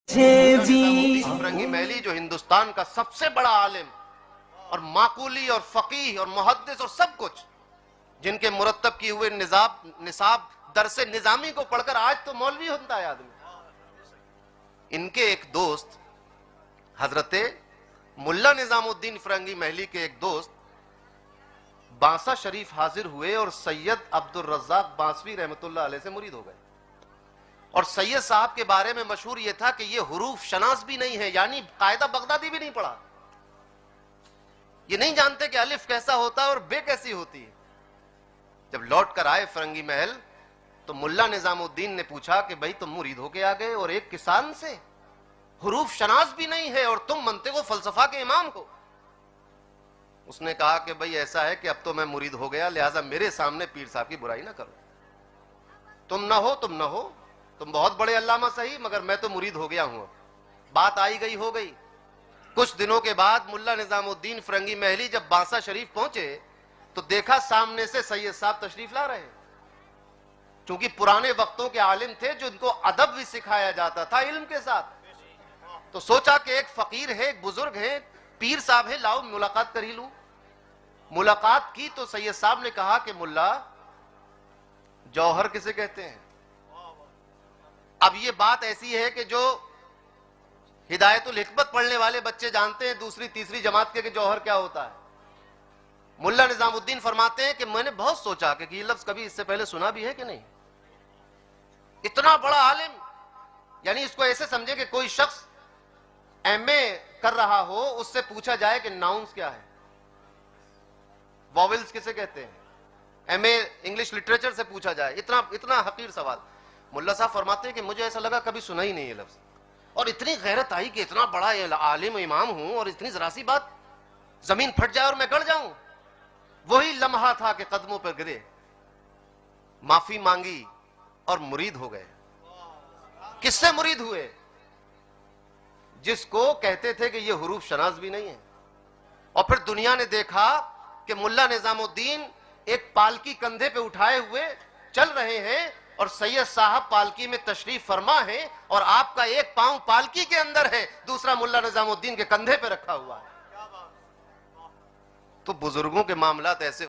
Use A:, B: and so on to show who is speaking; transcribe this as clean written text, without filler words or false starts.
A: फरंगी महली जो हिंदुस्तान का सबसे बड़ा आलिम और माकूली और फकीह और मुहद्दिस और सब कुछ, जिनके मुरत्तब किए हुए निसाब दरसे निजामी को पढ़कर आज तो मौलवी होता है आदमी। इनके एक दोस्त हजरते मुल्ला निजामुद्दीन फरंगी महली के एक दोस्त बांसा शरीफ हाजिर हुए और सैयद अब्दुल रज़्ज़ाक बांसवी रहमतुल्लाह अलैह से मुरीद हो गए। और सैयद साहब के बारे में मशहूर यह था कि ये हुरूफ शनास भी नहीं है, यानी कायदा बगदादी भी नहीं पढ़ा। ये नहीं जानते कि अलिफ कैसा होता है और बे कैसी होती है। जब लौट कर आए फरंगी महल तो मुल्ला निजामुद्दीन ने पूछा कि भाई तुम मुरीद होके आ गए और एक किसान से हुरूफ शनास भी नहीं है और तुम मनतिक़ व फलसफा के इमाम हो। उसने कहा कि भाई ऐसा है कि अब तो मैं मुरीद हो गया, लिहाजा मेरे सामने पीर साहब की बुराई ना करो। तुम ना हो, तुम बहुत बड़े अल्लामा सही, मगर मैं तो मुरीद हो गया हूं। बात आई गई हो गई। कुछ दिनों के बाद मुल्ला निजामुद्दीन फरंगी महली जब बांसा शरीफ पहुंचे तो देखा सामने से सैयद साहब तशरीफ ला रहे हैं। क्योंकि पुराने वक्तों के आलिम थे जो इनको अदब भी सिखाया जाता था इल्म के साथ, तो सोचा कि एक फकीर है, एक बुजुर्ग है, पीर साहब है, लाओ मुलाकात कर ही लूं। मुलाकात की तो सैयद साहब ने कहा कि मुल्ला, जौहर किसे कहते हैं? अब ये बात ऐसी है कि जो हिदायतुल हिकमत पढ़ने वाले बच्चे जानते हैं दूसरी तीसरी जमात के कि जौहर क्या होता है। मुल्ला निजामुद्दीन फरमाते हैं कि मैंने बहुत सोचा कि ये लफ्ज कभी इससे पहले सुना भी है कि नहीं। इतना बड़ा आलिम, यानी इसको ऐसे समझे कि कोई शख्स एमए कर रहा हो, उससे पूछा जाए कि नाउन्स क्या है, वॉवेल्स किसे कहते हैं, एमए इंग्लिश लिटरेचर से पूछा जाए, इतना हकीर सवाल। मुल्ला साहब फरमाते हैं कि मुझे ऐसा लगा कभी सुना ही नहीं ये लफ्ज, और इतनी गैरत आई कि इतना बड़ा आलिम इमाम हूं और इतनी जरा सी बात जमीन फट जाए और मैं गड़ जाऊं। वही लम्हा था कि कदमों पर गिरे, माफी मांगी और मुरीद हो गए। किससे मुरीद हुए? जिसको कहते थे कि ये हुरूफ शनास भी नहीं है। और फिर दुनिया ने देखा कि मुल्ला निजामुद्दीन एक पालकी कंधे पे उठाए हुए चल रहे हैं और सैयद साहब पालकी में तशरीफ फरमा है और आपका एक पांव पालकी के अंदर है, दूसरा मुल्ला निजामुद्दीन के कंधे पे रखा हुआ है। तो बुजुर्गों के मामलात ऐसे